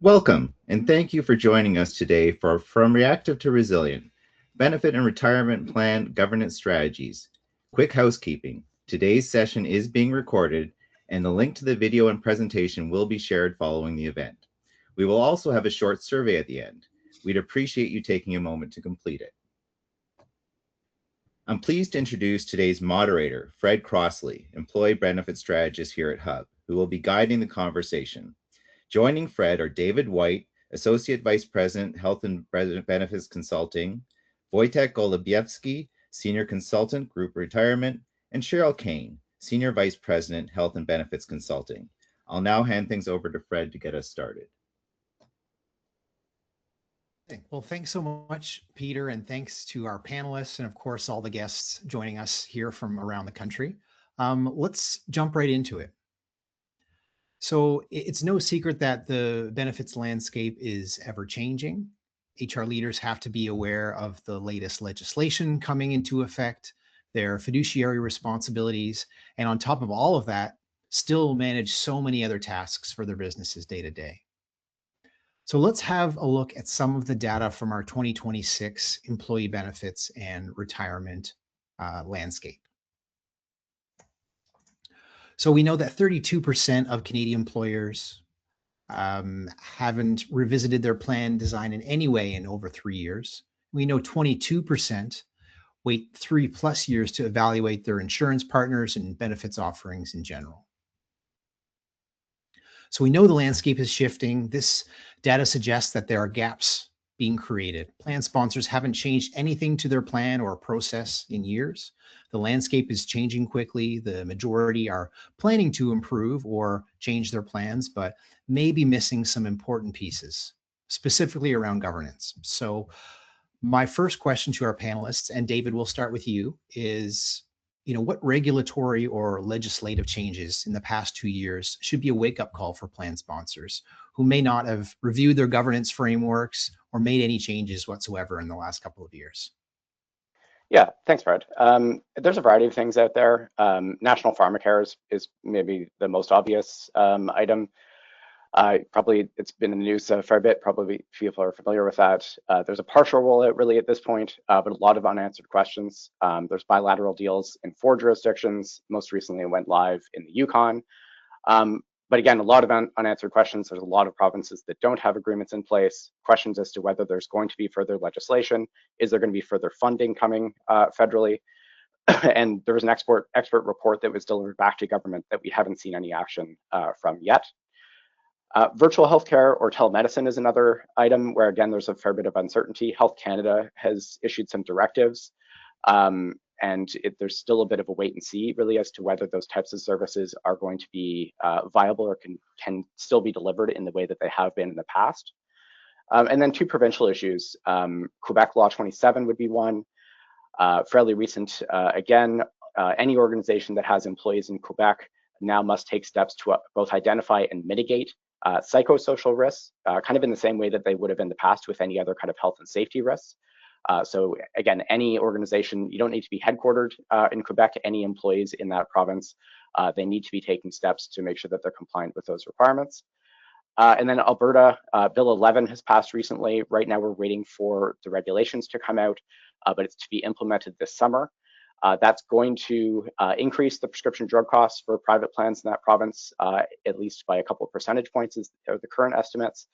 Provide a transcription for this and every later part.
Welcome, and thank you for joining us today for From Reactive to Resilient, Benefit and Retirement Plan Governance Strategies. Quick housekeeping. Today's session is being recorded, and the link to the video and presentation will be shared following the event. We will also have a short survey at the end. We'd appreciate you taking a moment to complete it. I'm pleased to introduce today's moderator, Fred Crossley, Employee Benefits Strategist here at Hub, who will be guiding the conversation. Joining Fred are David White, Associate Vice President, Health and Benefits Consulting, Wojtek Golubiewski, Senior Consultant, Group Retirement, and Cheryl Kane, Senior Vice President, Health and Benefits Consulting. I'll now hand things over to Fred to get us started. Well, thanks so much, Peter, and thanks to our panelists and, of course, all the guests joining us here from around the country. Let's jump right into it. So it's no secret that the benefits landscape is ever changing. HR leaders have to be aware of the latest legislation coming into effect, their fiduciary responsibilities, and on top of all of that, still manage so many other tasks for their businesses day to day. So let's have a look at some of the data from our 2026 employee benefits and retirement landscape. So we know that 32% of Canadian employers haven't revisited their plan design in any way in over 3 years. We know 22% wait 3+ years to evaluate their insurance partners and benefits offerings in general. So we know the landscape is shifting. This data suggests that there are gaps being created. Plan sponsors haven't changed anything to their plan or process in years. The landscape is changing quickly. The majority are planning to improve or change their plans, but may be missing some important pieces, specifically around governance. So my first question to our panelists, and David, we'll start with you, is what regulatory or legislative changes in the past 2 years should be a wake-up call for plan sponsors who may not have reviewed their governance frameworks or made any changes whatsoever in the last couple of years? Yeah, thanks, Fred. There's a variety of things out there. National pharmacare is maybe the most obvious item. Probably it's been in the news a fair bit. Probably people are familiar with that. There's a partial rollout really at this point, but a lot of unanswered questions. There's bilateral deals in 4 jurisdictions. Most recently, it went live in the Yukon. But again, a lot of unanswered questions. There's a lot of provinces that don't have agreements in place. Questions as to whether there's going to be further legislation. Is there going to be further funding coming federally? And there was an expert report that was delivered back to government that we haven't seen any action from yet. Virtual healthcare or telemedicine is another item where, again, there's a fair bit of uncertainty. Health Canada has issued some directives, and there's still a bit of a wait and see, really, as to whether those types of services are going to be viable or can still be delivered in the way that they have been in the past. And then 2 provincial issues. Quebec Law 27 would be one. Fairly recent, again, any organization that has employees in Quebec now must take steps to both identify and mitigate psychosocial risks, kind of in the same way that they would have in the past with any other kind of health and safety risks. So again, any organization, you don't need to be headquartered in Quebec. Any employees in that province, they need to be taking steps to make sure that they're compliant with those requirements. And then Alberta, Bill 11 has passed recently. Right now, we're waiting for the regulations to come out, but it's to be implemented this summer. That's going to increase the prescription drug costs for private plans in that province, at least by a couple of percentage points, are the current estimates.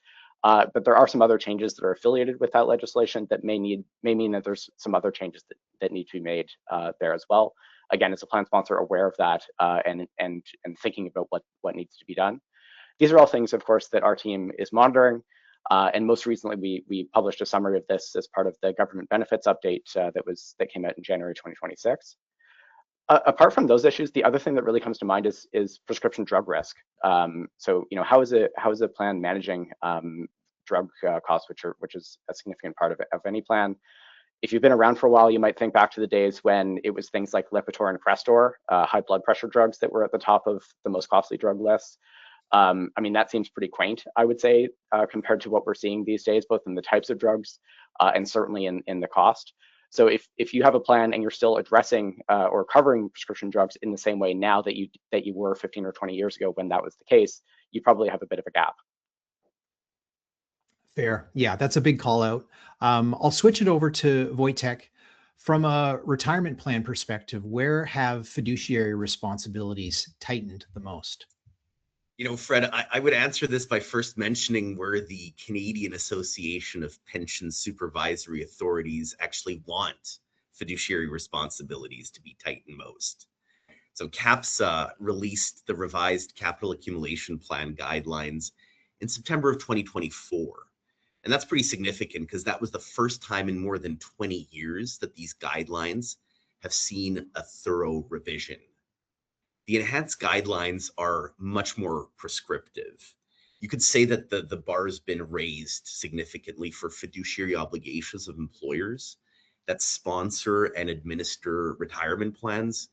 But there are some other changes that are affiliated with that legislation that may mean that there's some other changes that need to be made there as well. Again, as a plan sponsor, aware of that and thinking about what needs to be done. These are all things, of course, that our team is monitoring. And most recently, we published a summary of this as part of the government benefits update that came out in January 2026. Apart from those issues, the other thing that really comes to mind is prescription drug risk. So, how is a plan managing drug costs, which is a significant part of any plan? If you've been around for a while, you might think back to the days when it was things like Lipitor and Crestor, high blood pressure drugs that were at the top of the most costly drug lists. I mean, that seems pretty quaint, I would say, compared to what we're seeing these days, both in the types of drugs and certainly in the cost. So if you have a plan and you're still addressing or covering prescription drugs in the same way now that you were 15 or 20 years ago when that was the case, you probably have a bit of a gap. Fair. Yeah, that's a big call out. I'll switch it over to Wojtek. From a retirement plan perspective, where have fiduciary responsibilities tightened the most? Fred, I would answer this by first mentioning where the Canadian Association of Pension Supervisory Authorities actually want fiduciary responsibilities to be tightened most. So CAPSA released the revised capital accumulation plan guidelines in September of 2024. And that's pretty significant because that was the first time in more than 20 years that these guidelines have seen a thorough revision. The enhanced guidelines are much more prescriptive. You could say that the bar has been raised significantly for fiduciary obligations of employers that sponsor and administer retirement plans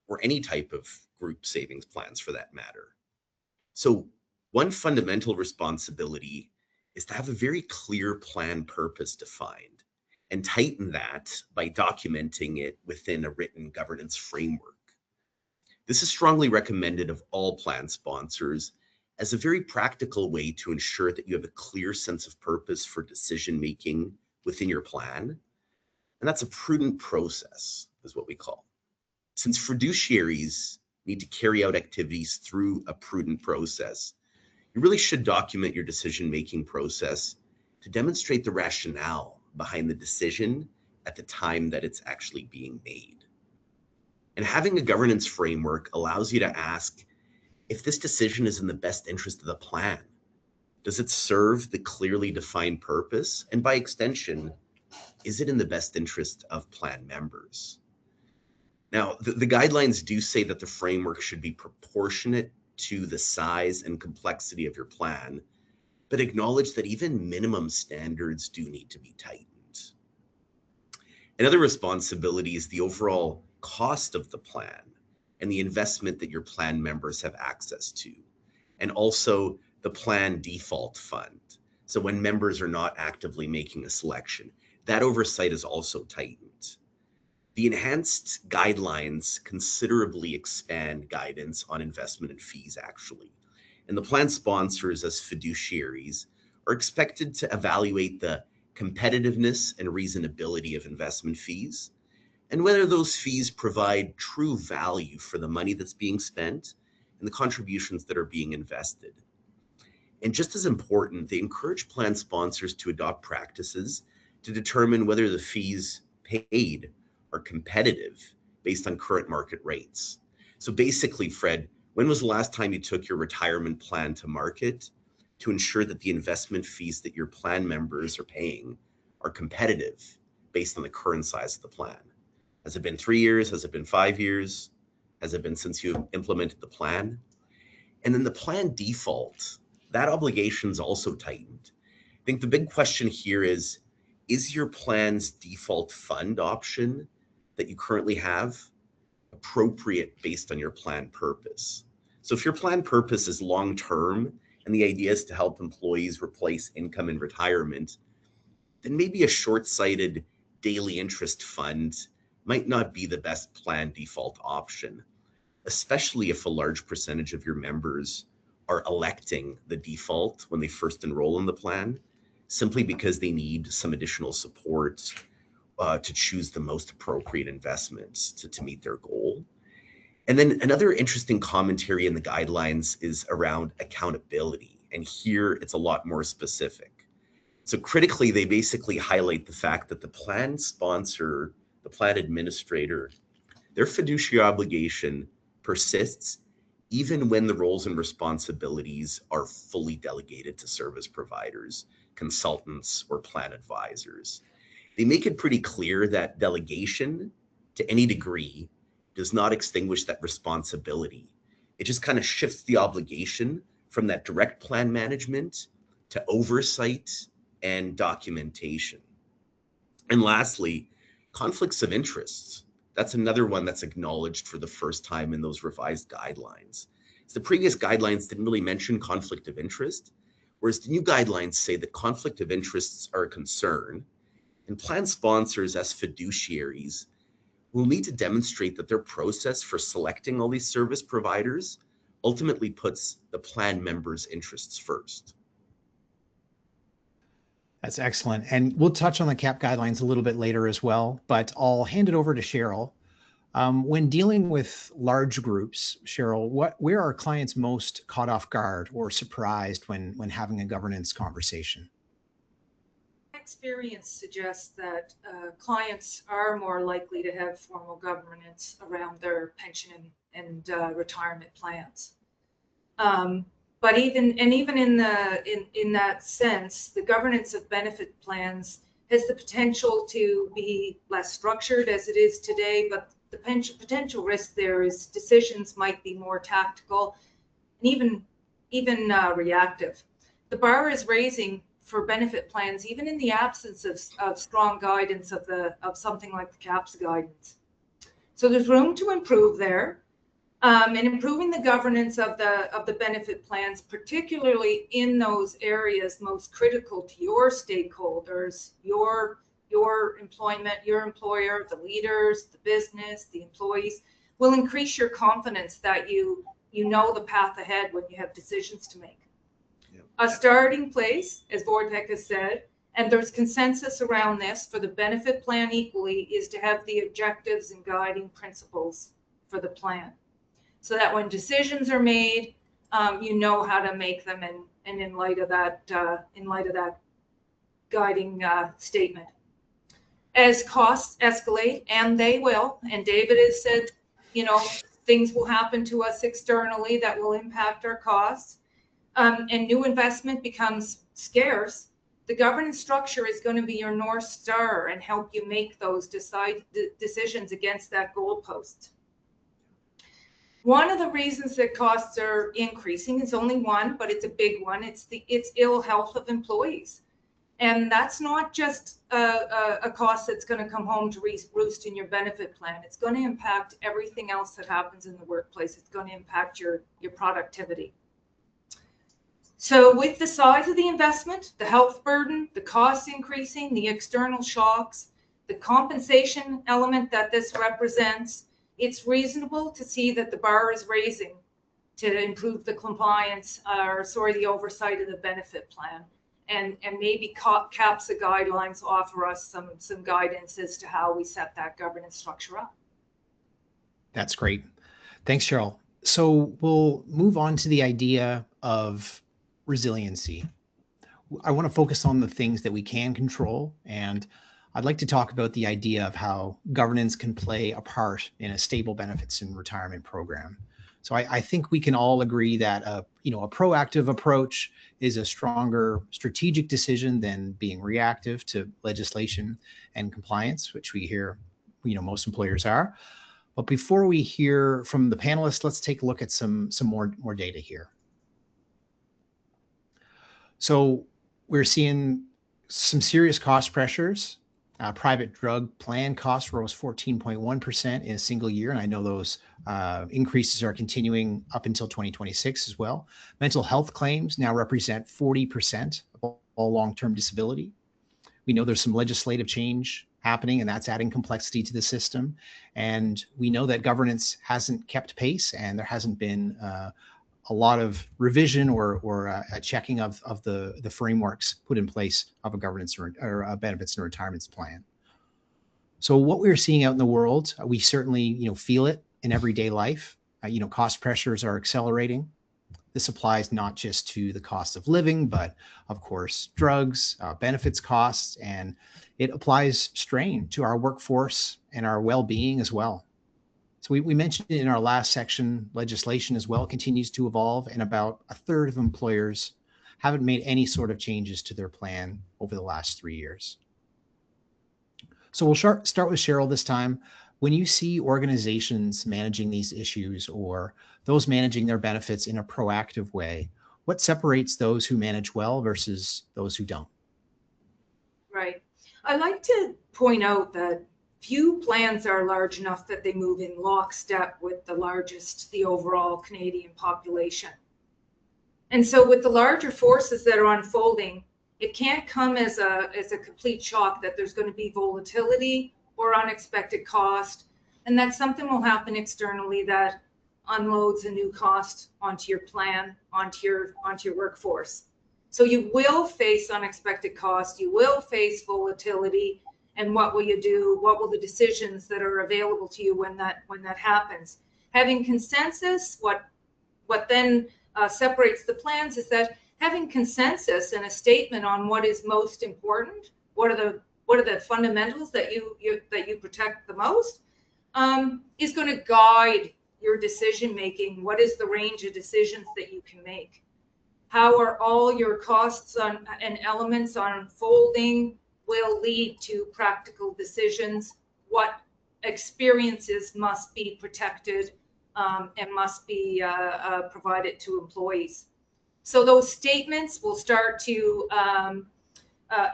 or any type of group savings plans for that matter. So one fundamental responsibility is to have a very clear plan purpose defined and tighten that by documenting it within a written governance framework. This is strongly recommended of all plan sponsors as a very practical way to ensure that you have a clear sense of purpose for decision making within your plan. And that's a prudent process, is what we call. Since fiduciaries need to carry out activities through a prudent process, you really should document your decision-making process to demonstrate the rationale behind the decision at the time that it's actually being made. And having a governance framework allows you to ask if this decision is in the best interest of the plan. Does it serve the clearly defined purpose? And by extension, is it in the best interest of plan members? Now, the guidelines do say that the framework should be proportionate to the size and complexity of your plan, but acknowledge that even minimum standards do need to be tightened. Another responsibility is the overall cost of the plan and the investment that your plan members have access to, and also the plan default fund. So when members are not actively making a selection, that oversight is also tightened. The enhanced guidelines considerably expand guidance on investment and fees, actually. And the plan sponsors, as fiduciaries, are expected to evaluate the competitiveness and reasonability of investment fees, and whether those fees provide true value for the money that's being spent and the contributions that are being invested. And just as important, they encourage plan sponsors to adopt practices to determine whether the fees paid are competitive based on current market rates. So basically, Fred, when was the last time you took your retirement plan to market to ensure that the investment fees that your plan members are paying are competitive based on the current size of the plan? Has it been 3 years? Has it been 5 years? Has it been since you implemented the plan? And then the plan default, that obligation is also tightened. I think the big question here is your plan's default fund option that you currently have appropriate based on your plan purpose? So if your plan purpose is long-term and the idea is to help employees replace income in retirement, then maybe a short-sighted daily interest fund might not be the best plan default option, especially if a large percentage of your members are electing the default when they first enroll in the plan, simply because they need some additional support to choose the most appropriate investments to meet their goal. And then another interesting commentary in the guidelines is around accountability. And here it's a lot more specific. So critically, they basically highlight the fact that the plan sponsor, the plan administrator, their fiduciary obligation persists even when the roles and responsibilities are fully delegated to service providers, consultants, or plan advisors. They make it pretty clear that delegation to any degree does not extinguish that responsibility. It just kind of shifts the obligation from that direct plan management to oversight and documentation. And lastly, conflicts of interests. That's another one that's acknowledged for the first time in those revised guidelines. So the previous guidelines didn't really mention conflict of interest, whereas the new guidelines say that conflict of interests are a concern, and plan sponsors as fiduciaries will need to demonstrate that their process for selecting all these service providers ultimately puts the plan members' interests first. That's excellent. And we'll touch on the CAP guidelines a little bit later as well, but I'll hand it over to Cheryl. When dealing with large groups, Cheryl, where are clients most caught off guard or surprised when having a governance conversation? Experience suggests that clients are more likely to have formal governance around their pension and retirement plans. But even in that sense, the governance of benefit plans has the potential to be less structured as it is today, but the potential risk there is decisions might be more tactical and even reactive. The bar is raising for benefit plans, even in the absence of strong guidance of something like the CAPS guidance. So there's room to improve there. And improving the governance of the benefit plans, particularly in those areas most critical to your stakeholders, your employment, your employer, the leaders, the business, the employees, will increase your confidence that you know the path ahead when you have decisions to make. A starting place, as Wojtek has said, and there's consensus around this for the benefit plan equally, is to have the objectives and guiding principles for the plan, so that when decisions are made, you know how to make them, and in light of that guiding statement. As costs escalate, and they will, and David has said, things will happen to us externally that will impact our costs, and new investment becomes scarce, the governance structure is going to be your North Star and help you make those decisions against that goalpost. One of the reasons that costs are increasing is only one, but it's a big one. It's ill health of employees. And that's not just a cost that's going to come home to roost in your benefit plan. It's going to impact everything else that happens in the workplace. It's going to impact your productivity. So with the size of the investment, the health burden, the costs increasing, the external shocks, the compensation element that this represents, it's reasonable to see that the bar is raising to improve the compliance, the oversight of the benefit plan. And maybe CAPSA guidelines offer us some guidance as to how we set that governance structure up. That's great. Thanks, Cheryl. So we'll move on to the idea of resiliency. I want to focus on the things that we can control, and I'd like to talk about the idea of how governance can play a part in a stable benefits and retirement program. So I think we can all agree that a proactive approach is a stronger strategic decision than being reactive to legislation and compliance, which we hear, most employers are. But before we hear from the panelists, let's take a look at some more data here. So we're seeing some serious cost pressures. Private drug plan costs rose 14.1% in a single year, and I know those increases are continuing up until 2026 as well. Mental health claims now represent 40% of all long-term disability. We know there's some legislative change happening, and that's adding complexity to the system. And we know that governance hasn't kept pace, and there hasn't been a lot of revision or a checking of the frameworks put in place of a governance or a benefits and retirements plan. So what we're seeing out in the world, we certainly feel it in everyday life. Cost pressures are accelerating. This applies not just to the cost of living, but of course drugs, benefits costs, and it applies strain to our workforce and our well-being as well. So we mentioned in our last section, legislation as well continues to evolve, and about a third of employers haven't made any sort of changes to their plan over the last 3 years. So we'll start with Cheryl this time. When you see organizations managing these issues or those managing their benefits in a proactive way, what separates those who manage well versus those who don't? Right. I like to point out that few plans are large enough that they move in lockstep with the overall Canadian population. And so with the larger forces that are unfolding, it can't come as a complete shock that there's going to be volatility or unexpected cost, and that something will happen externally that unloads a new cost onto your plan, onto your workforce. So you will face unexpected costs, you will face volatility, and what will you do? What will the decisions that are available to you when that happens? Having consensus, what then separates the plans is that having consensus and a statement on what is most important, what are the fundamentals that you protect the most, is going to guide your decision making. What is the range of decisions that you can make? How are all your costs and elements unfolding will lead to practical decisions? What experiences must be protected and must be provided to employees? So those statements will start to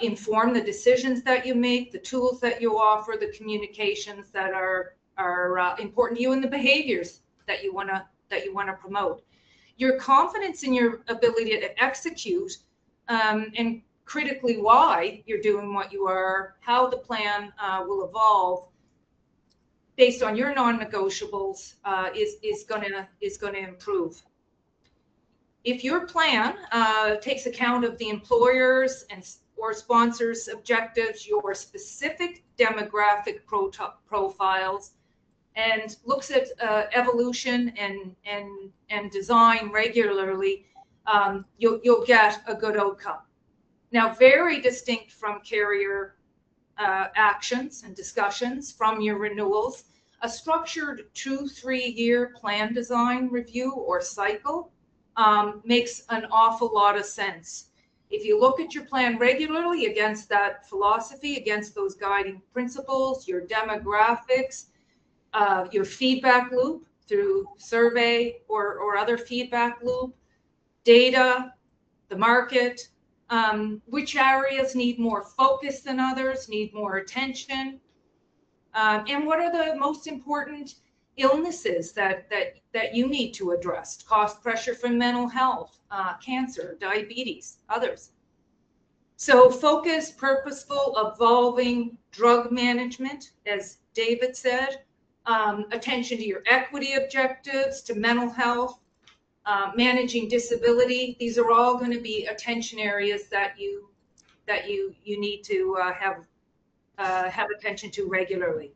inform the decisions that you make, the tools that you offer, the communications that are important to you, and the behaviors that you want to promote. Your confidence in your ability to execute, and critically why you're doing what you are, how the plan will evolve based on your non-negotiables, is going to improve. If your plan takes account of the employers or sponsors' objectives, your specific demographic profiles, and looks at evolution and design regularly, you'll get a good outcome. Now, very distinct from carrier actions and discussions from your renewals, a structured 2-3 year plan design review or cycle makes an awful lot of sense. If you look at your plan regularly against that philosophy, against those guiding principles, your demographics, your feedback loop through survey or other feedback loop, data, the market, which areas need more focus than others, need more attention, and what are the most important illnesses that you need to address? Cost pressure from mental health, cancer, diabetes, others. So focus, purposeful, evolving drug management, as David said, attention to your equity objectives, to mental health, managing disability. These are all going to be attention areas that you need to have attention to regularly.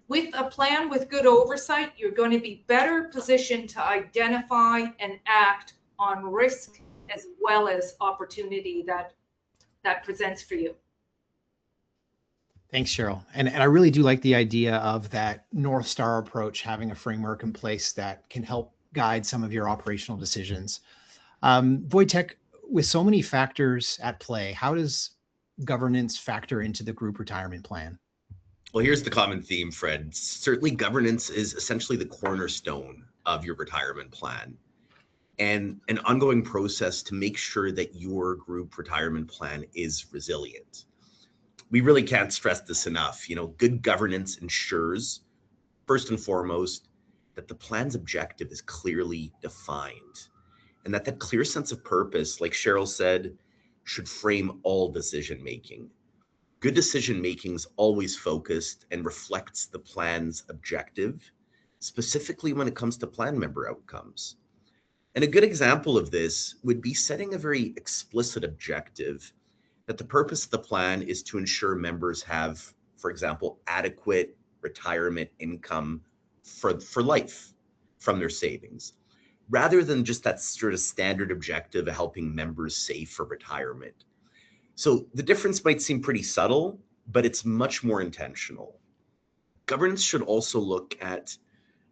With a plan with good oversight, you're going to be better positioned to identify and act on risk as well as opportunity that presents for you. Thanks, Cheryl. And I really do like the idea of that North Star approach, having a framework in place that can help guide some of your operational decisions. Wojtek, with so many factors at play, how does governance factor into the group retirement plan? Well, here's the common theme, Fred. Certainly governance is essentially the cornerstone of your retirement plan and an ongoing process to make sure that your group retirement plan is resilient. We really can't stress this enough. Good governance ensures, first and foremost, that the plan's objective is clearly defined and that clear sense of purpose, like Cheryl said, should frame all decision making. Good decision making is always focused and reflects the plan's objective, specifically when it comes to plan member outcomes. And a good example of this would be setting a very explicit objective that the purpose of the plan is to ensure members have, for example, adequate retirement income for life from their savings, rather than just that sort of standard objective of helping members save for retirement. So the difference might seem pretty subtle, but it's much more intentional. Governance should also look at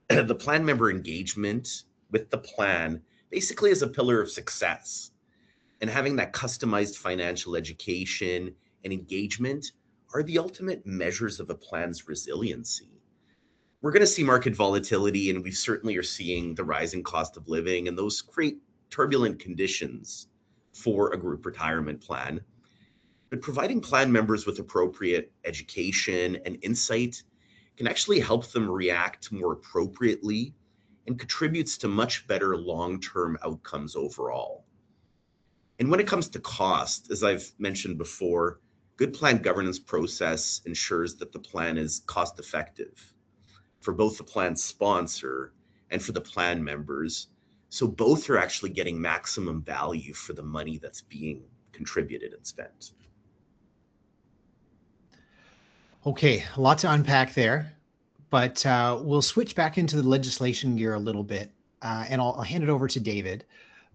the plan member engagement with the plan basically as a pillar of success. And having that customized financial education and engagement are the ultimate measures of a plan's resiliency. We're going to see market volatility, and we certainly are seeing the rising cost of living, and those create turbulent conditions for a group retirement plan. But providing plan members with appropriate education and insight can actually help them react more appropriately and contributes to much better long-term outcomes overall. And when it comes to cost, as I've mentioned before, good plan governance process ensures that the plan is cost effective for both the plan sponsor and for the plan members, So both are actually getting maximum value for the money that's being contributed and spent. Okay, a lot to unpack there, but we'll switch back into the legislation gear a little bit, and I'll hand it over to David.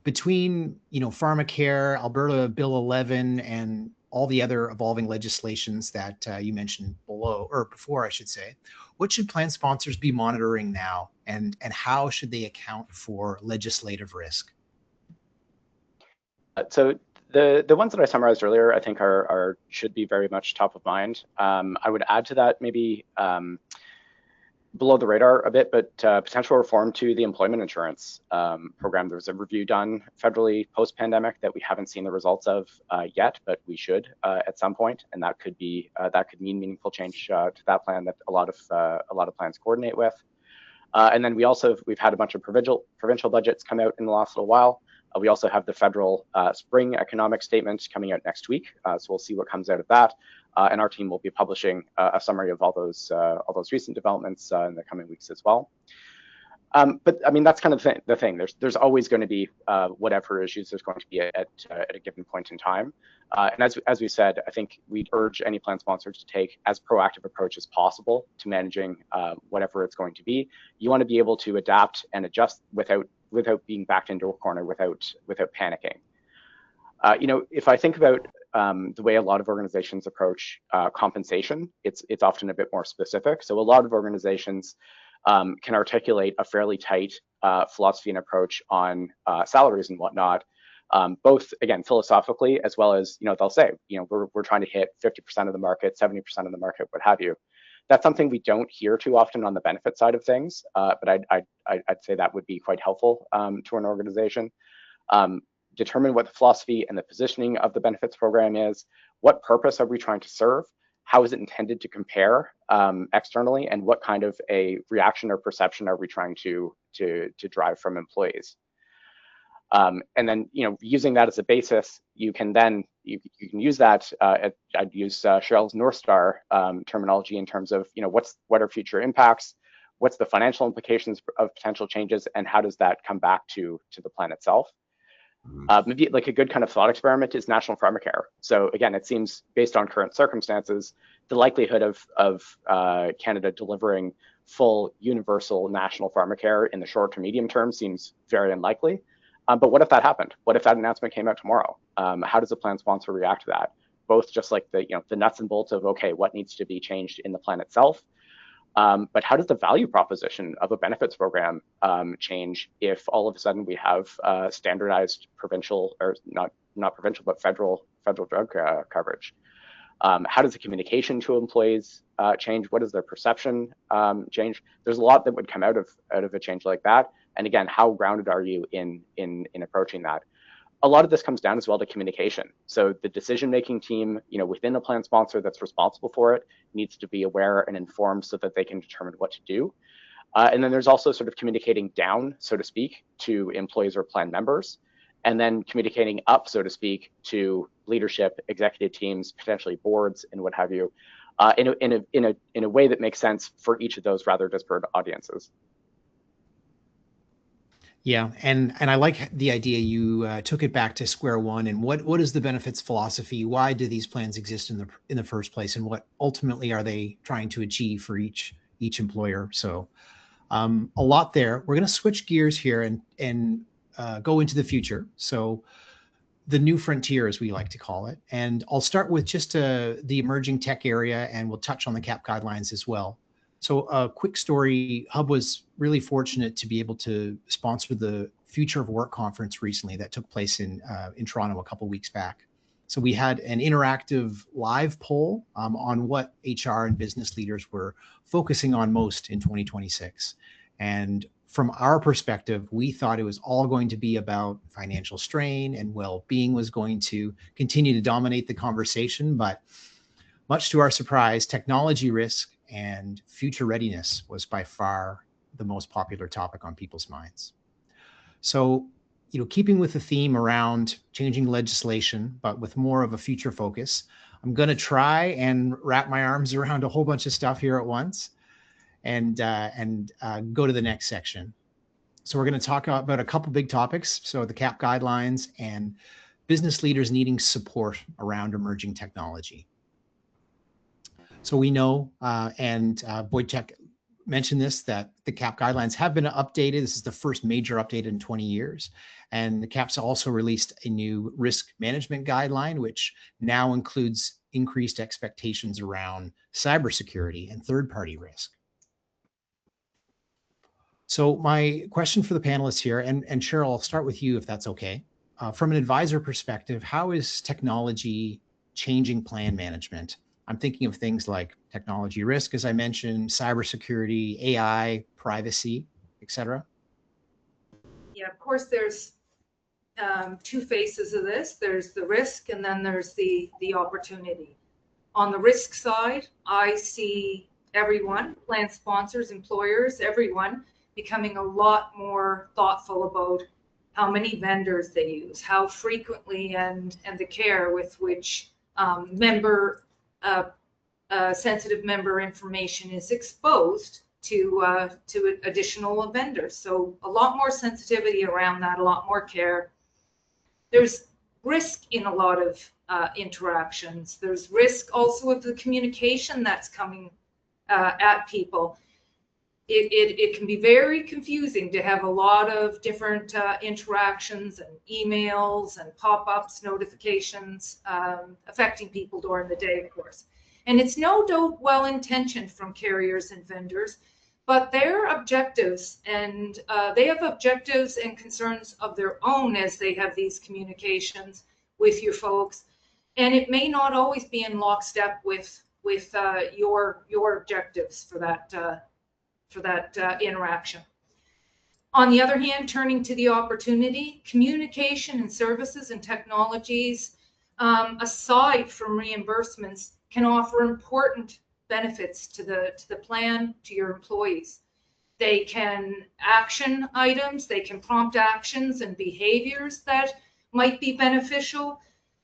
Between, pharmacare, Alberta Bill 11, and all the other evolving legislations that you mentioned below, or before, I should say, what should plan sponsors be monitoring now, and how should they account for legislative risk? So the ones that I summarized earlier, I think should be very much top of mind. I would add to that maybe below the radar a bit, but potential reform to the employment insurance program. There was a review done federally post-pandemic that we haven't seen the results of yet, but we should at some point, and that could mean meaningful change to that plan that a lot of plans coordinate with. And then we've had a bunch of provincial budgets come out in the last little while. We also have the federal spring economic statement coming out next week, so we'll see what comes out of that. And our team will be publishing a summary of all those recent developments in the coming weeks as well. But I mean, that's kind of the thing. There's always going to be whatever issues there's going to be at a given point in time. And as we said, I think we'd urge any plan sponsors to take as proactive approach as possible to managing whatever it's going to be. You want to be able to adapt and adjust without being backed into a corner, without panicking. If I think about the way a lot of organizations approach compensation, it's often a bit more specific. So a lot of organizations can articulate a fairly tight philosophy and approach on salaries and whatnot, both, again, philosophically, as well as, they'll say, we're trying to hit 50% of the market, 70% of the market, what have you. That's something we don't hear too often on the benefit side of things, but I'd say that would be quite helpful to an organization. Determine what the philosophy and the positioning of the benefits program is. What purpose are we trying to serve? How is it intended to compare externally? And what kind of a reaction or perception are we trying to drive from employees? And then, using that as a basis, you can use that. I'd use Cheryl's North Star terminology in terms of, what are future impacts? What's the financial implications of potential changes? And how does that come back to the plan itself? Maybe like a good kind of thought experiment is national pharmacare. So again, it seems based on current circumstances, the likelihood of Canada delivering full universal national pharmacare in the short to medium term seems very unlikely. But what if that happened? What if that announcement came out tomorrow? How does a plan sponsor react to that? Both just like the nuts and bolts of, okay, what needs to be changed in the plan itself, but how does the value proposition of a benefits program change if all of a sudden we have standardized provincial, or not provincial, but federal drug coverage? How does the communication to employees change? What does their perception change? There's a lot that would come out of a change like that. And again, how grounded are you in approaching that? A lot of this comes down as well to communication. So the decision-making team, within a plan sponsor that's responsible for it, needs to be aware and informed so that they can determine what to do. And then there's also sort of communicating down, so to speak, to employees or plan members, and then communicating up, so to speak, to leadership, executive teams, potentially boards, and what have you, in a way that makes sense for each of those rather disparate audiences. Yeah, and I like the idea you took it back to square one. And what is the benefits philosophy? Why do these plans exist in the first place? And what ultimately are they trying to achieve for each employer? So a lot there. We're going to switch gears here and go into the future. So the new frontier, as we like to call it. And I'll start with just the emerging tech area, and we'll touch on the CAP guidelines as well. So a quick story, Hub was really fortunate to be able to sponsor the Future of Work conference recently that took place in Toronto a couple of weeks back. So we had an interactive live poll on what HR and business leaders were focusing on most in 2026. And from our perspective, we thought it was all going to be about financial strain, and well-being was going to continue to dominate the conversation. But much to our surprise, technology risk and future readiness was by far the most popular topic on people's minds. So, keeping with the theme around changing legislation, but with more of a future focus, I'm going to try and wrap my arms around a whole bunch of stuff here at once and go to the next section. So we're going to talk about a couple big topics. So the CAP guidelines and business leaders needing support around emerging technology. So we know, Wojtek mentioned this, that the CAP guidelines have been updated. This is the first major update in 20 years. And the CAP's also released a new risk management guideline, which now includes increased expectations around cybersecurity and third-party risk. So my question for the panelists here, and Cheryl, I'll start with you if that's okay. From an advisor perspective, how is technology changing plan management? I'm thinking of things like technology risk, as I mentioned, cybersecurity, AI, privacy, et cetera. Yeah, of course, there's two faces of this. There's the risk, and then there's the opportunity. On the risk side, I see everyone, plan sponsors, employers, everyone, becoming a lot more thoughtful about how many vendors they use, how frequently, and the care with which sensitive member information is exposed to additional vendors. So a lot more sensitivity around that, a lot more care. There's risk in a lot of interactions. There's risk also of the communication that's coming at people. It can be very confusing to have a lot of different interactions and emails and pop-ups, notifications affecting people during the day, of course. And it's no doubt well-intentioned from carriers and vendors, but their objectives, and they have objectives and concerns of their own as they have these communications with your folks. And it may not always be in lockstep with your objectives for that interaction. On the other hand, turning to the opportunity, communication and services and technologies, aside from reimbursements, can offer important benefits to the plan, to your employees. They can action items, they can prompt actions and behaviors that might be beneficial.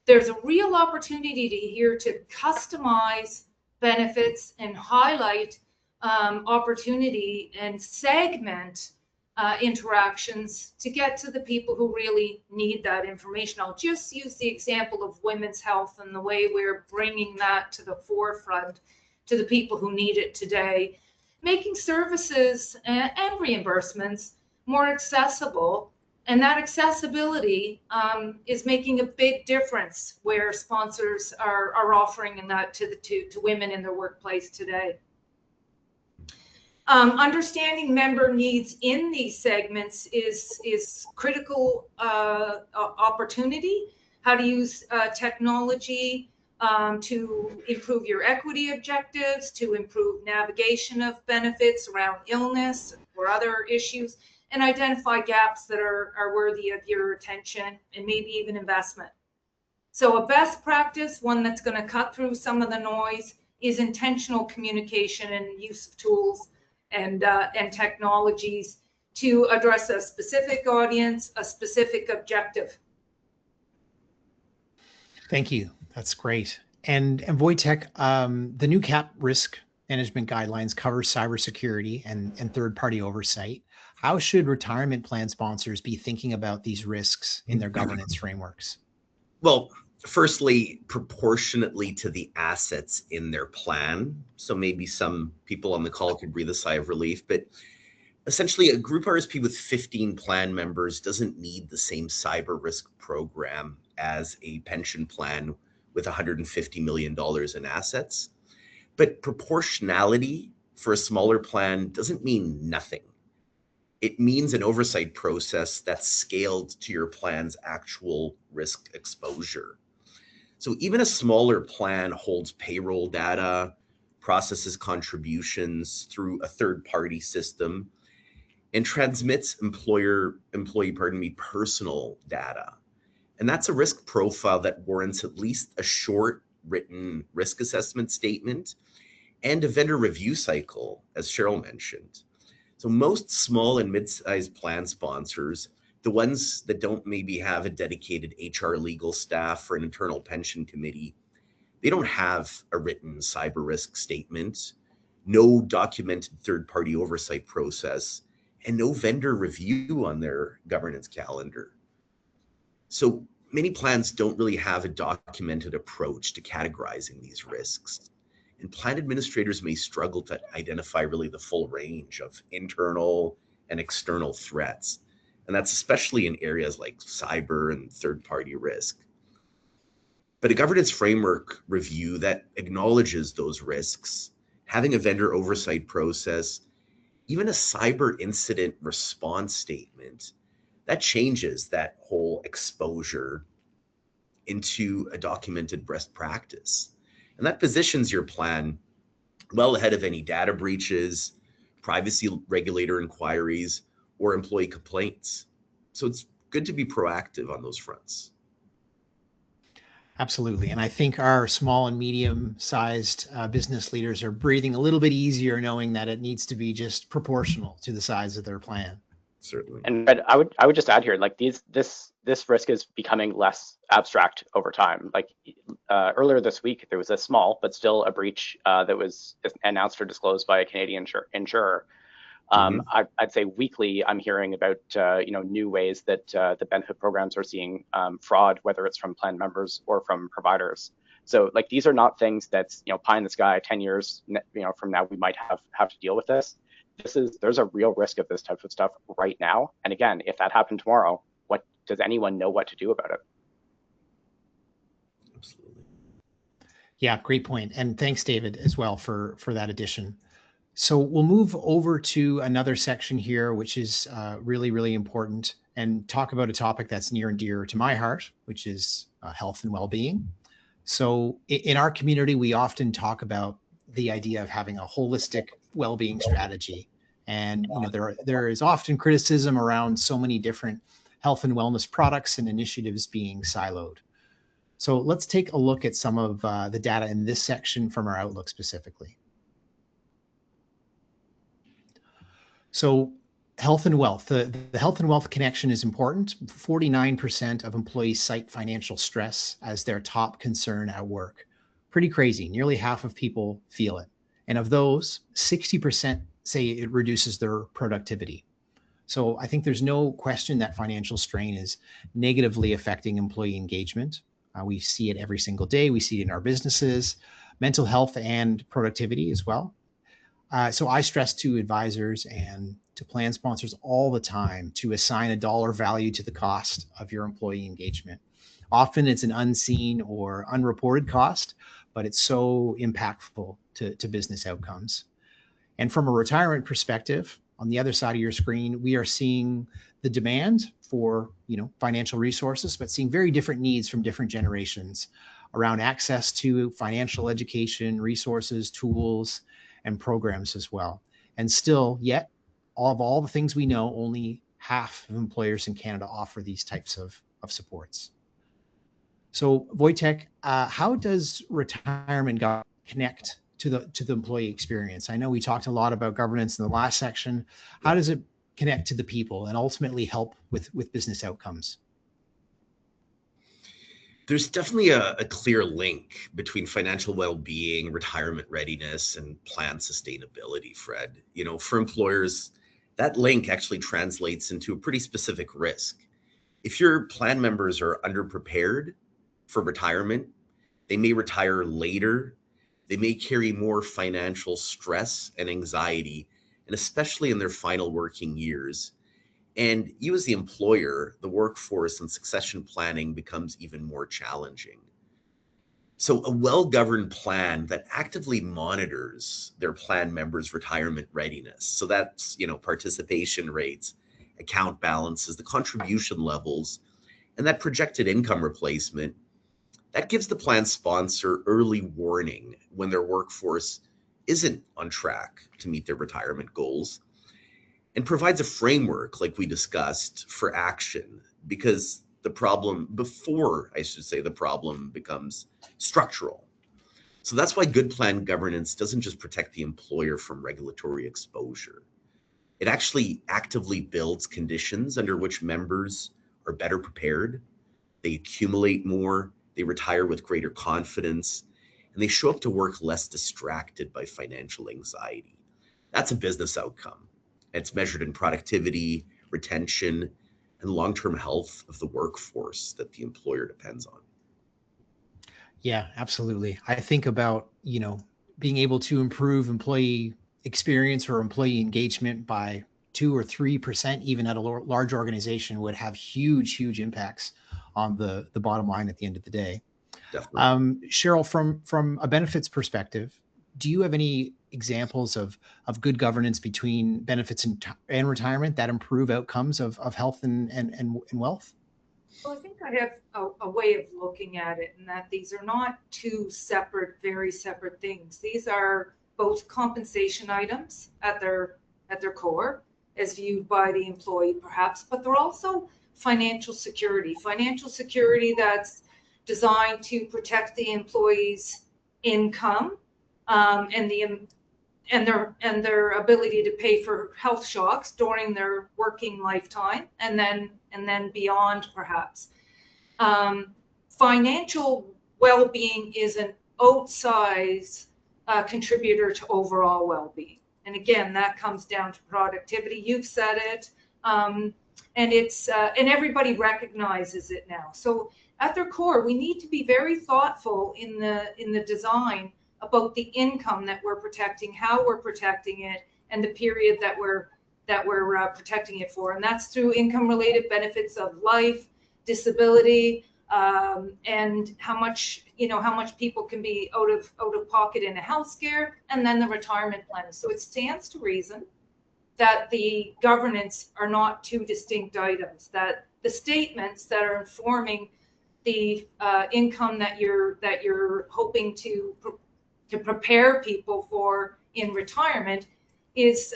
There's a real opportunity here to customize benefits and highlight opportunity and segment interactions to get to the people who really need that information. I'll just use the example of women's health and the way we're bringing that to the forefront to the people who need it today, making services and reimbursements more accessible. And that accessibility is making a big difference where sponsors are offering that to women in their workplace today. Understanding member needs in these segments is critical opportunity. How to use technology to improve your equity objectives, to improve navigation of benefits around illness or other issues, and identify gaps that are worthy of your attention and maybe even investment. So a best practice, one that's going to cut through some of the noise, is intentional communication and use of tools and technologies to address a specific audience, a specific objective. Thank you. That's great. And Wojtek, the new CAP risk management guidelines cover cybersecurity and third-party oversight. How should retirement plan sponsors be thinking about these risks in their governance frameworks? Well, firstly, proportionately to the assets in their plan. So maybe some people on the call could breathe a sigh of relief, but essentially a group RSP with 15 plan members doesn't need the same cyber risk program as a pension plan with $150 million in assets. But proportionality for a smaller plan doesn't mean nothing. It means an oversight process that's scaled to your plan's actual risk exposure. So even a smaller plan holds payroll data, processes contributions through a third-party system, and transmits employee personal data. And that's a risk profile that warrants at least a short written risk assessment statement and a vendor review cycle, as Cheryl mentioned. So most small and mid-sized plan sponsors, the ones that don't maybe have a dedicated HR legal staff or an internal pension committee, they don't have a written cyber risk statement, no documented third-party oversight process, and no vendor review on their governance calendar. So many plans don't really have a documented approach to categorizing these risks. And plan administrators may struggle to identify really the full range of internal and external threats. And that's especially in areas like cyber and third-party risk. But a governance framework review that acknowledges those risks, having a vendor oversight process, even a cyber incident response statement, that changes that whole exposure into a documented best practice. And that positions your plan well ahead of any data breaches, privacy regulator inquiries, or employee complaints. So it's good to be proactive on those fronts. Absolutely. And I think our small and medium-sized business leaders are breathing a little bit easier knowing that it needs to be just proportional to the size of their plan. Certainly. And I would just add here, like this risk is becoming less abstract over time. Like earlier this week, there was a small but still a breach that was announced or disclosed by a Canadian insurer. I'd say weekly, I'm hearing about new ways that the benefit programs are seeing fraud, whether it's from plan members or from providers. So like these are not things that's pie in the sky. 10 years from now, we might have to deal with this. There's a real risk of this type of stuff right now. And again, if that happened tomorrow, what does anyone know what to do about it? Absolutely. Yeah, great point. And thanks, David, as well for that addition. So we'll move over to another section here, which is really, really important, and talk about a topic that's near and dear to my heart, which is health and well-being. So in our community, we often talk about the idea of having a holistic well-being strategy. And there is often criticism around so many different health and wellness products and initiatives being siloed. So let's take a look at some of the data in this section from our Outlook specifically. So health and wealth, the health and wealth connection is important. 49% of employees cite financial stress as their top concern at work. Pretty crazy. Nearly half of people feel it. And of those, 60% say it reduces their productivity. So I think there's no question that financial strain is negatively affecting employee engagement. We see it every single day. We see it in our businesses, mental health and productivity as well. So I stress to advisors and to plan sponsors all the time to assign a dollar value to the cost of your employee engagement. Often it's an unseen or unreported cost, but it's so impactful to business outcomes. And from a retirement perspective, on the other side of your screen, we are seeing the demand for financial resources, but seeing very different needs from different generations around access to financial education, resources, tools, and programs as well. And still, yet, all the things we know, only half of employers in Canada offer these types of supports. So, Wojtek, how does retirement connect to the employee experience? I know we talked a lot about governance in the last section. How does it connect to the people and ultimately help with business outcomes? There's definitely a clear link between financial well-being, retirement readiness, and plan sustainability, Fred. For employers, that link actually translates into a pretty specific risk. If your plan members are underprepared for retirement, they may retire later, they may carry more financial stress and anxiety, and especially in their final working years. And you as the employer, the workforce and succession planning becomes even more challenging. So a well-governed plan that actively monitors their plan members' retirement readiness. So that's, participation rates, account balances, the contribution levels, and that projected income replacement, that gives the plan sponsor early warning when their workforce isn't on track to meet their retirement goals, and provides a framework, like we discussed, for action, because the problem becomes structural. So that's why good plan governance doesn't just protect the employer from regulatory exposure. It actually actively builds conditions under which members are better prepared, they accumulate more, they retire with greater confidence, and they show up to work less distracted by financial anxiety. That's a business outcome. It's measured in productivity, retention, and long-term health of the workforce that the employer depends on. Yeah, absolutely. I think about, being able to improve employee experience or employee engagement by 2 or 3%, even at a large organization, would have huge impacts on the bottom line at the end of the day. Definitely. Cheryl, from a benefits perspective, do you have any examples of good governance between benefits and retirement that improve outcomes of health and wealth? Well, I think I have a way of looking at it, and that these are not two separate, very separate things. These are both compensation items at their core, as viewed by the employee, perhaps, but they're also financial security that's designed to protect the employee's income, and their ability to pay for health shocks during their working lifetime, and then beyond, perhaps. Financial well-being is an outsized contributor to overall well-being, and again, that comes down to productivity. You've said it, and it's and everybody recognizes it now. So at their core, we need to be very thoughtful in the design about the income that we're protecting, how we're protecting it, and the period that we're protecting it for. And that's through income-related benefits of life, disability, and how much people can be out of pocket in a health scare, and then the retirement plan. So it stands to reason that the governance are not two distinct items, that the statements that are informing the income that you're hoping to prepare people for in retirement is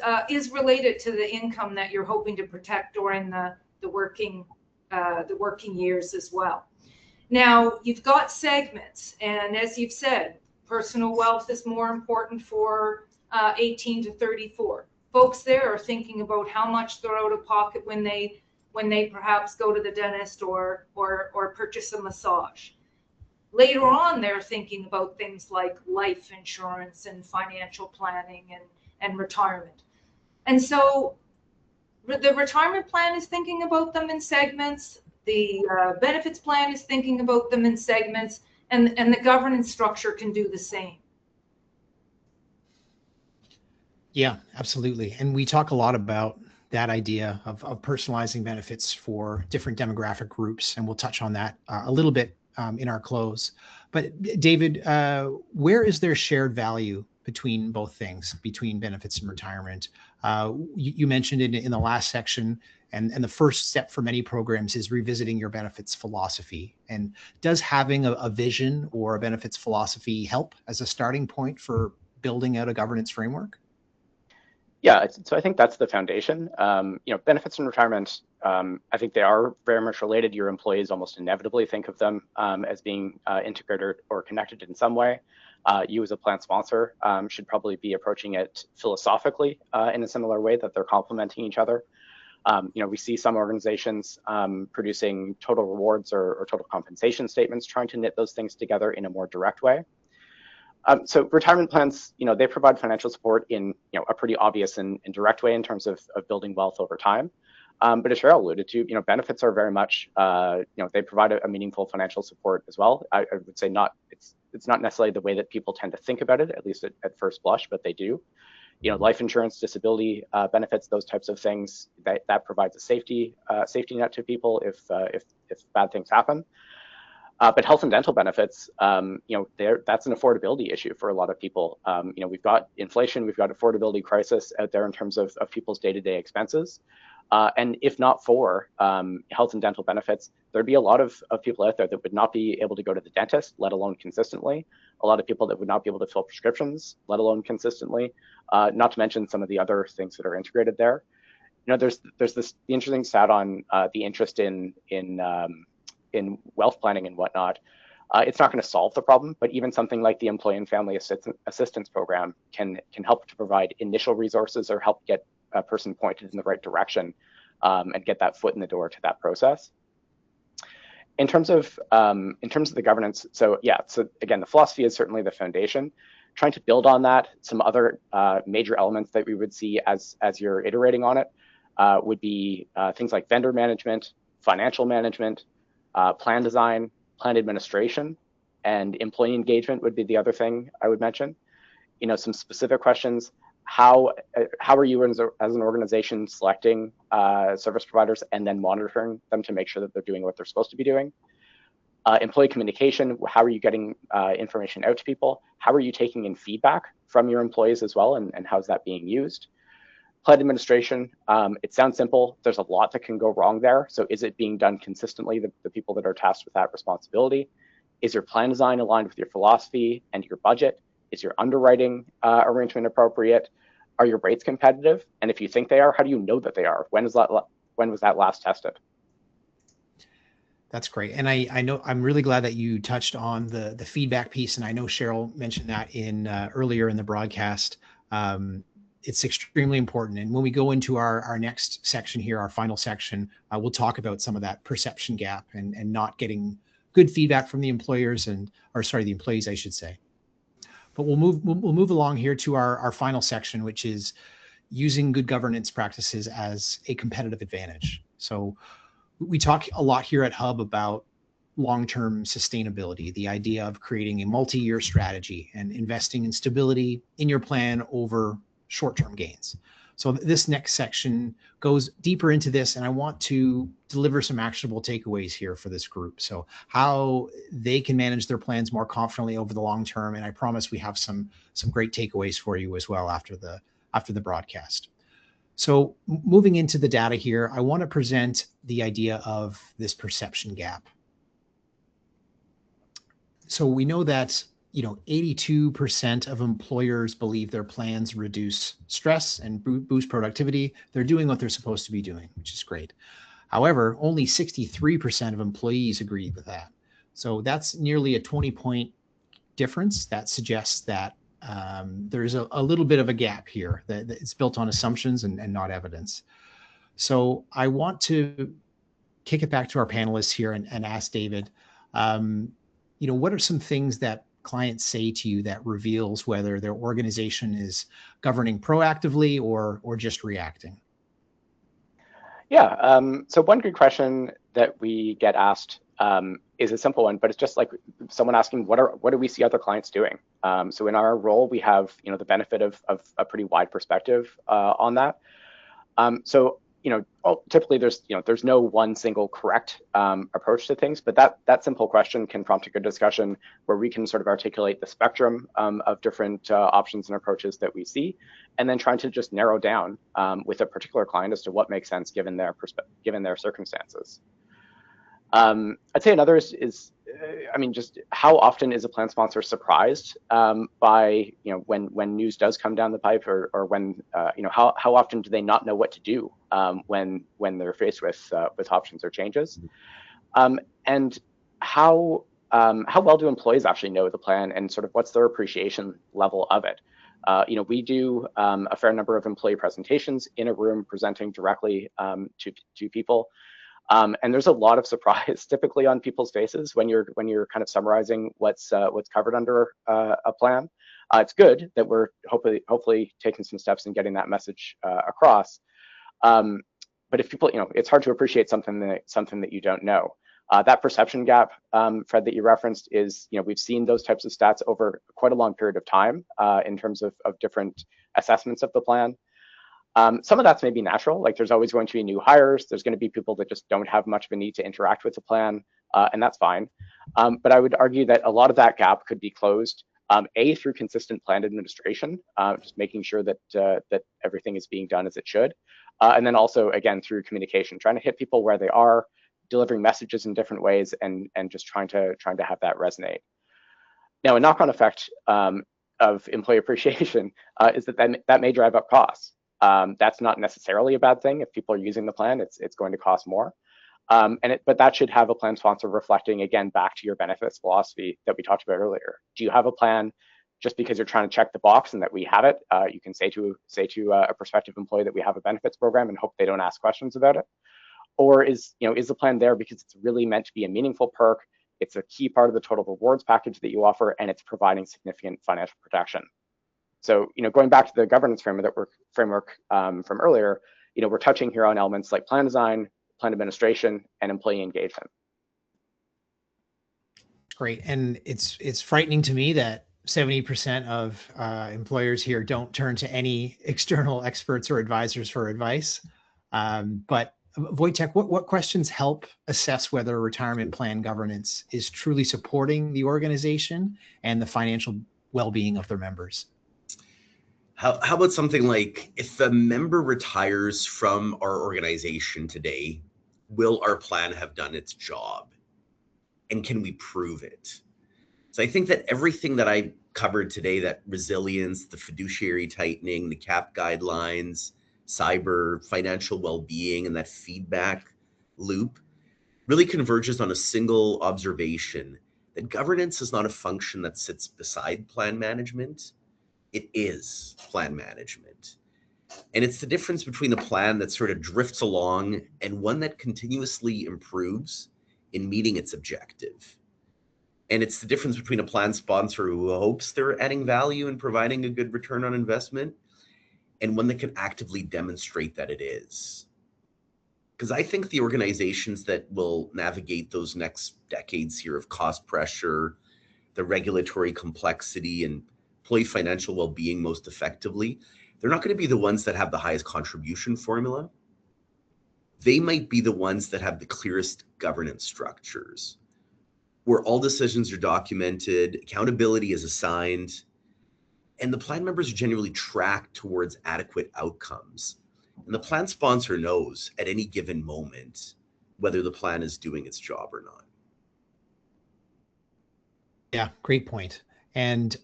related to the income that you're hoping to protect during the working years as well. Now, you've got segments, and as you've said, personal wealth is more important for 18 to 34. Folks there are thinking about how much they're out of pocket when they perhaps go to the dentist or purchase a massage. Later on, they're thinking about things like life insurance and financial planning and retirement. And so the retirement plan is thinking about them in segments. The benefits plan is thinking about them in segments, and the governance structure can do the same. Yeah, absolutely. And we talk a lot about that idea of personalizing benefits for different demographic groups, and we'll touch on that a little bit in our close. But David, where is there shared value between both things, between benefits and retirement? You mentioned it in the last section, and the first step for many programs is revisiting your benefits philosophy. And does having a vision or a benefits philosophy help as a starting point for building out a governance framework? Yeah, so I think that's the foundation. Benefits and retirement, I think they are very much related. Your employees almost inevitably think of them as being integrated or connected in some way. You as a plan sponsor should probably be approaching it philosophically in a similar way, that they're complementing each other. We see some organizations producing total rewards or total compensation statements, trying to knit those things together in a more direct way. So retirement plans, they provide financial support in a pretty obvious and direct way in terms of building wealth over time. But as Cheryl alluded to, benefits are very much, they provide a meaningful financial support as well. I would say it's not necessarily the way that people tend to think about it, at least at first blush, but they do. Life insurance, disability benefits, those types of things, that provides a safety net to people if bad things happen. But health and dental benefits, that's an affordability issue for a lot of people. We've got inflation, we've got affordability crisis out there in terms of people's day-to-day expenses. And if not for health and dental benefits, there'd be a lot of people out there that would not be able to go to the dentist, let alone consistently. A lot of people that would not be able to fill prescriptions, let alone consistently. Not to mention some of the other things that are integrated there. There's the interesting stat on the interest in wealth planning and whatnot. It's not going to solve the problem, but even something like the Employee and Family Assistance Program can help to provide initial resources or help get a person pointed in the right direction and get that foot in the door to that process. In terms of the governance, so again, the philosophy is certainly the foundation. Trying to build on that, some other major elements that we would see as you're iterating on it would be things like vendor management, financial management, plan design, plan administration, and employee engagement would be the other thing I would mention. You know, some specific questions. How are you as an organization selecting service providers and then monitoring them to make sure that they're doing what they're supposed to be doing? Employee communication, how are you getting information out to people? How are you taking in feedback from your employees as well, and how's that being used? Plan administration, it sounds simple. There's a lot that can go wrong there. So is it being done consistently, the people that are tasked with that responsibility? Is your plan design aligned with your philosophy and your budget? Is your underwriting arrangement appropriate? Are your rates competitive? And if you think they are, how do you know that they are? When was that last tested? That's great. And I know I'm really glad that you touched on the feedback piece. And I know Cheryl mentioned that in earlier in the broadcast. It's extremely important. And when we go into our next section here, our final section, we'll talk about some of that perception gap and not getting good feedback from the employers the employees, I should say. But we'll move along here to our final section, which is using good governance practices as a competitive advantage. So we talk a lot here at Hub about long-term sustainability, the idea of creating a multi-year strategy and investing in stability in your plan over short-term gains. So this next section goes deeper into this, and I want to deliver some actionable takeaways here for this group. So how they can manage their plans more confidently over the long term, and I promise we have some great takeaways for you as well after the broadcast. So moving into the data here, I want to present the idea of this perception gap. So we know that 82% of employers believe their plans reduce stress and boost productivity. They're doing what they're supposed to be doing, which is great. However, only 63% of employees agree with that. So that's nearly a 20-point difference. That suggests that there's a little bit of a gap here that it's built on assumptions and not evidence. So I want to kick it back to our panelists here and ask David, what are some things that clients say to you that reveals whether their organization is governing proactively or just reacting? Yeah, so one good question that we get asked is a simple one, but it's just like someone asking, what do we see other clients doing? So in our role, we have the benefit of a pretty wide perspective on that. So typically there's no one single correct approach to things, but that simple question can prompt a good discussion where we can sort of articulate the spectrum of different options and approaches that we see, and then trying to just narrow down with a particular client as to what makes sense given their circumstances. I'd say another is just how often is a plan sponsor surprised by when news does come down the pipe, or when how often do they not know what to do when they're faced with options or changes, and how well do employees actually know the plan, and sort of what's their appreciation level of it. We do a fair number of employee presentations in a room presenting directly to people. And there's a lot of surprise typically on people's faces when you're kind of summarizing what's covered under a plan. It's good that we're hopefully taking some steps in getting that message across. But if people, it's hard to appreciate something that you don't know. That perception gap, Fred, that you referenced is, we've seen those types of stats over quite a long period of time in terms of different assessments of the plan. Some of that's maybe natural, like there's always going to be new hires. There's going to be people that just don't have much of a need to interact with the plan, and that's fine. But I would argue that a lot of that gap could be closed, through consistent plan administration, just making sure that that everything is being done as it should. And then also, again, through communication, trying to hit people where they are, delivering messages in different ways, and just trying to have that resonate. Now, a knock-on effect of employee appreciation is that may drive up costs. That's not necessarily a bad thing. If people are using the plan, it's going to cost more. But that should have a plan sponsor reflecting, again, back to your benefits philosophy that we talked about earlier. Do you have a plan just because you're trying to check the box and that we have it? You can say to a prospective employee that we have a benefits program and hope they don't ask questions about it. Or is the plan there because it's really meant to be a meaningful perk? it's a key part of the total rewards package that you offer, and it's providing significant financial protection. So, going back to the governance framework from earlier, we're touching here on elements like plan design, plan administration, and employee engagement. Great, and it's frightening to me that 70% of employers here don't turn to any external experts or advisors for advice. But Wojtek, what questions help assess whether a retirement plan governance is truly supporting the organization and the financial well-being of their members? How about something like, if a member retires from our organization today, will our plan have done its job? And can we prove it? So I think that everything that I covered today, that resilience, the fiduciary tightening, the CAP guidelines, cyber, financial well-being, and that feedback loop really converges on a single observation that governance is not a function that sits beside plan management. It is plan management. And it's the difference between a plan that sort of drifts along and one that continuously improves in meeting its objective. And it's the difference between a plan sponsor who hopes they're adding value and providing a good return on investment and one that can actively demonstrate that it is. Because I think the organizations that will navigate those next decades here of cost pressure, the regulatory complexity, and employee financial well-being most effectively, they're not going to be the ones that have the highest contribution formula. They might be the ones that have the clearest governance structures, where all decisions are documented, accountability is assigned, and the plan members are generally tracked towards adequate outcomes. And the plan sponsor knows at any given moment whether the plan is doing its job or not. Yeah, great point. And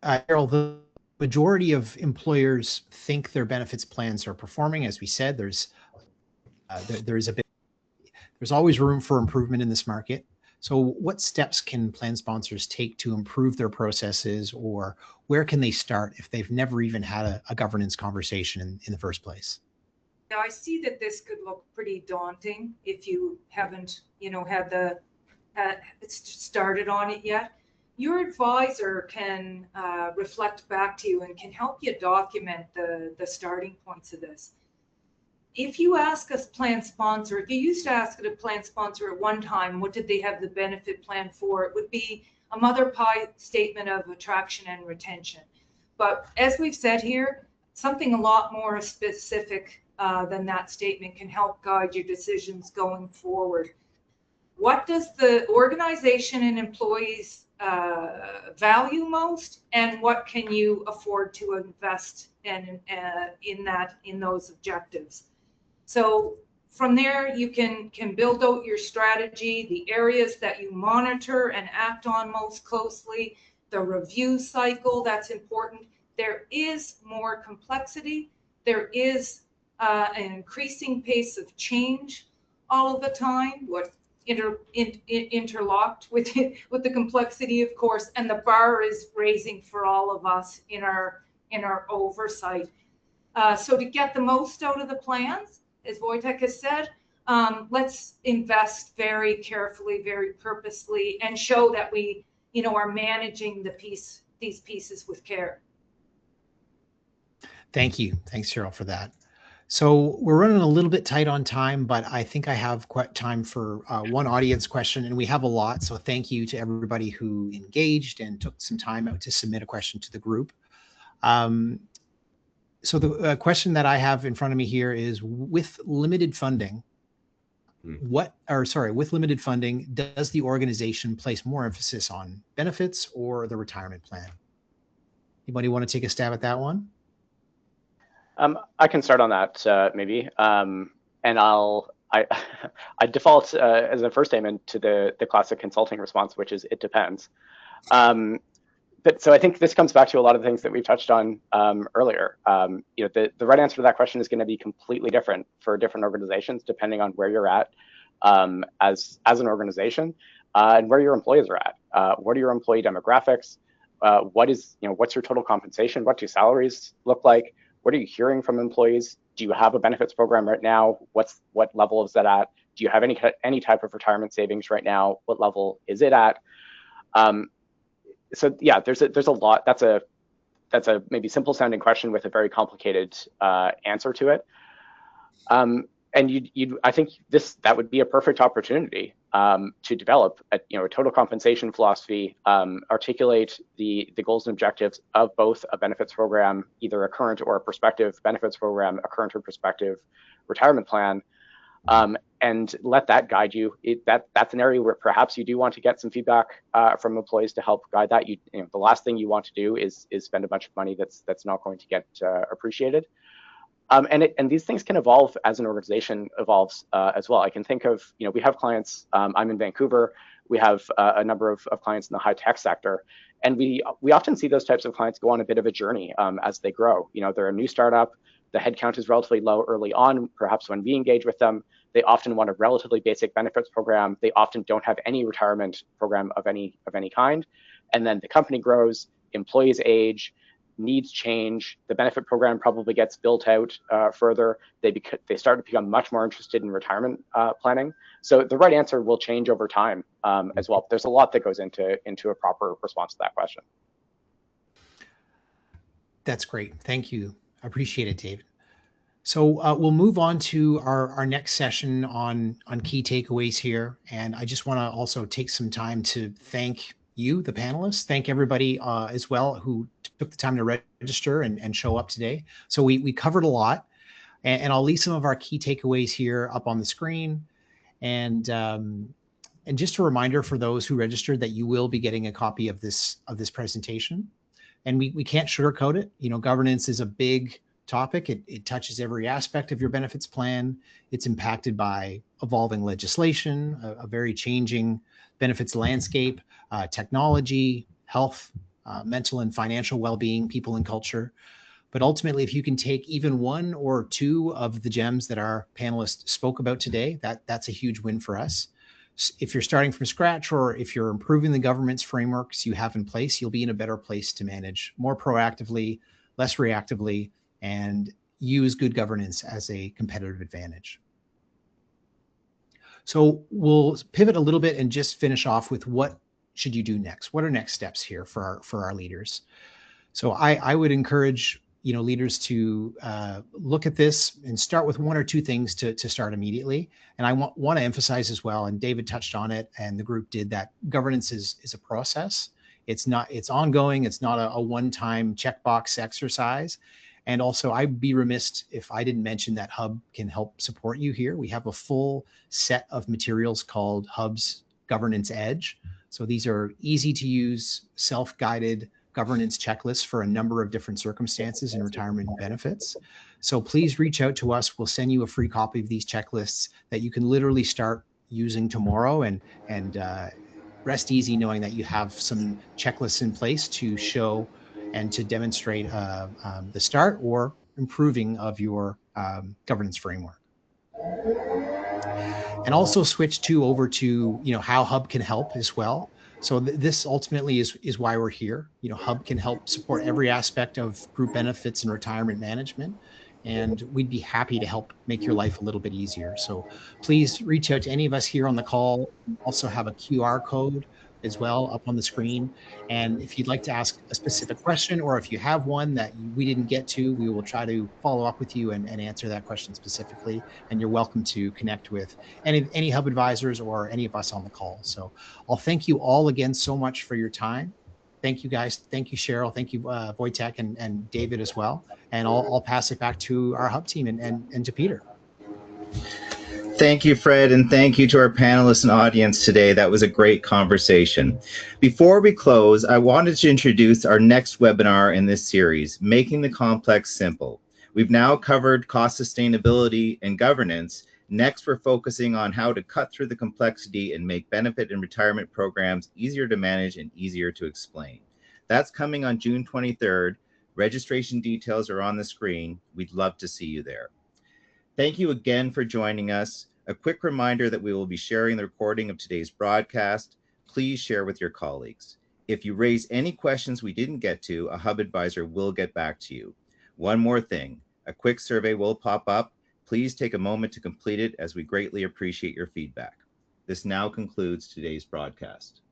Cheryl, the majority of employers think their benefits plans are performing. As we said, there's always room for improvement in this market. So what steps can plan sponsors take to improve their processes, or where can they start if they've never even had a governance conversation in the first place? Now, I see that this could look pretty daunting if you haven't, had started on it yet. Your advisor can reflect back to you and can help you document the starting points of this. If you ask a plan sponsor, if you used to ask a plan sponsor at one time, what did they have the benefit plan for? It would be a mother pie statement of attraction and retention. But as we've said here, something a lot more specific than that statement can help guide your decisions going forward. What does the organization and employees value most, and what can you afford to invest in those objectives? So from there, you can build out your strategy, the areas that you monitor and act on most closely, the review cycle, that's important. There is more complexity. There is an increasing pace of change all of the time, interlocked with the complexity, of course, and the bar is raising for all of us in our oversight. So to get the most out of the plans, as Wojtek has said, let's invest very carefully, very purposely, and show that we, are managing these pieces with care. Thank you. Thanks, Cheryl, for that. So we're running a little bit tight on time, but I think I have quite time for one audience question, and we have a lot. So thank you to everybody who engaged and took some time out to submit a question to the group. So the question that I have in front of me here is, with limited funding, with limited funding, does the organization place more emphasis on benefits or the retirement plan? Anybody want to take a stab at that one? I can start on that maybe, and I default as a first statement to the classic consulting response, which is it depends. But so I think this comes back to a lot of the things that we touched on earlier. The right answer to that question is going to be completely different for different organizations, depending on where you're at as an organization and where your employees are at. What are your employee demographics? What's your total compensation? What do salaries look like? What are you hearing from employees? Do you have a benefits program right now? What level is that at? Do you have any type of retirement savings right now? What level is it at? So yeah, there's a lot. That's a maybe simple sounding question with a very complicated answer to it. And I think that would be a perfect opportunity to develop a total compensation philosophy, articulate the goals and objectives of both a benefits program, either a current or a prospective benefits program, a current or prospective retirement plan, and let that guide you. That's an area where perhaps you do want to get some feedback from employees to help guide that. The last thing you want to do is spend a bunch of money that's not going to get appreciated. And these things can evolve as an organization evolves as well. I can think of, we have clients, I'm in Vancouver, we have a number of clients in the high tech sector, and we often see those types of clients go on a bit of a journey as they grow. They're a new startup, the headcount is relatively low early on, perhaps when we engage with them. They often want a relatively basic benefits program. They often don't have any retirement program of any kind. And then the company grows, employees age, needs change, the benefit program probably gets built out further. They start to become much more interested in retirement planning. So the right answer will change over time as well. There's a lot that goes into a proper response to that question. That's great. Thank you. I appreciate it, David. So we'll move on to our next session on key takeaways here. And I just want to also take some time to thank you, the panelists, thank everybody as well who took the time to register and show up today. So we covered a lot, and I'll leave some of our key takeaways here up on the screen. And just a reminder for those who registered that you will be getting a copy of this presentation. And we can't sugarcoat it. Governance is a big topic. It touches every aspect of your benefits plan. It's impacted by evolving legislation, a very changing benefits landscape, technology, health, mental and financial well-being, people and culture. But ultimately, if you can take even one or two of the gems that our panelists spoke about today, that's a huge win for us. If you're starting from scratch, or if you're improving the governance frameworks you have in place, you'll be in a better place to manage more proactively, less reactively, and use good governance as a competitive advantage. So we'll pivot a little bit and just finish off with what should you do next? What are next steps here for our leaders? So I would encourage leaders to look at this and start with one or two things to start immediately. And I want to emphasize as well, and David touched on it, and the group did, that governance is a process. It's ongoing. It's not a one-time checkbox exercise. And also, I'd be remiss if I didn't mention that Hub can help support you here. We have a full set of materials called Hub's Governance Edge. So these are easy to use, self-guided governance checklists for a number of different circumstances in retirement benefits. So please reach out to us. We'll send you a free copy of these checklists that you can literally start using tomorrow, and rest easy knowing that you have some checklists in place to show and to demonstrate the start or improving of your governance framework. And also switch over to how Hub can help as well. So this ultimately is why we're here. Hub can help support every aspect of group benefits and retirement management, and we'd be happy to help make your life a little bit easier. So please reach out to any of us here on the call. We also have a QR code as well up on the screen. And if you'd like to ask a specific question, or if you have one that we didn't get to, we will try to follow up with you and answer that question specifically. And you're welcome to connect with any Hub advisors or any of us on the call. So I'll thank you all again so much for your time. Thank you, guys. Thank you, Cheryl. Thank you, Wojtek and David as well. And I'll pass it back to our Hub team and to Peter. Thank you, Fred, and thank you to our panelists and audience today. That was a great conversation. Before we close, I wanted to introduce our next webinar in this series, Making the Complex Simple. We've now covered cost sustainability and governance. Next, we're focusing on how to cut through the complexity and make benefit and retirement programs easier to manage and easier to explain. That's coming on June 23rd. Registration details are on the screen. We'd love to see you there. Thank you again for joining us. A quick reminder that we will be sharing the recording of today's broadcast. Please share with your colleagues. If you raise any questions we didn't get to, a Hub advisor will get back to you. One more thing, a quick survey will pop up. Please take a moment to complete it as we greatly appreciate your feedback. This now concludes today's broadcast.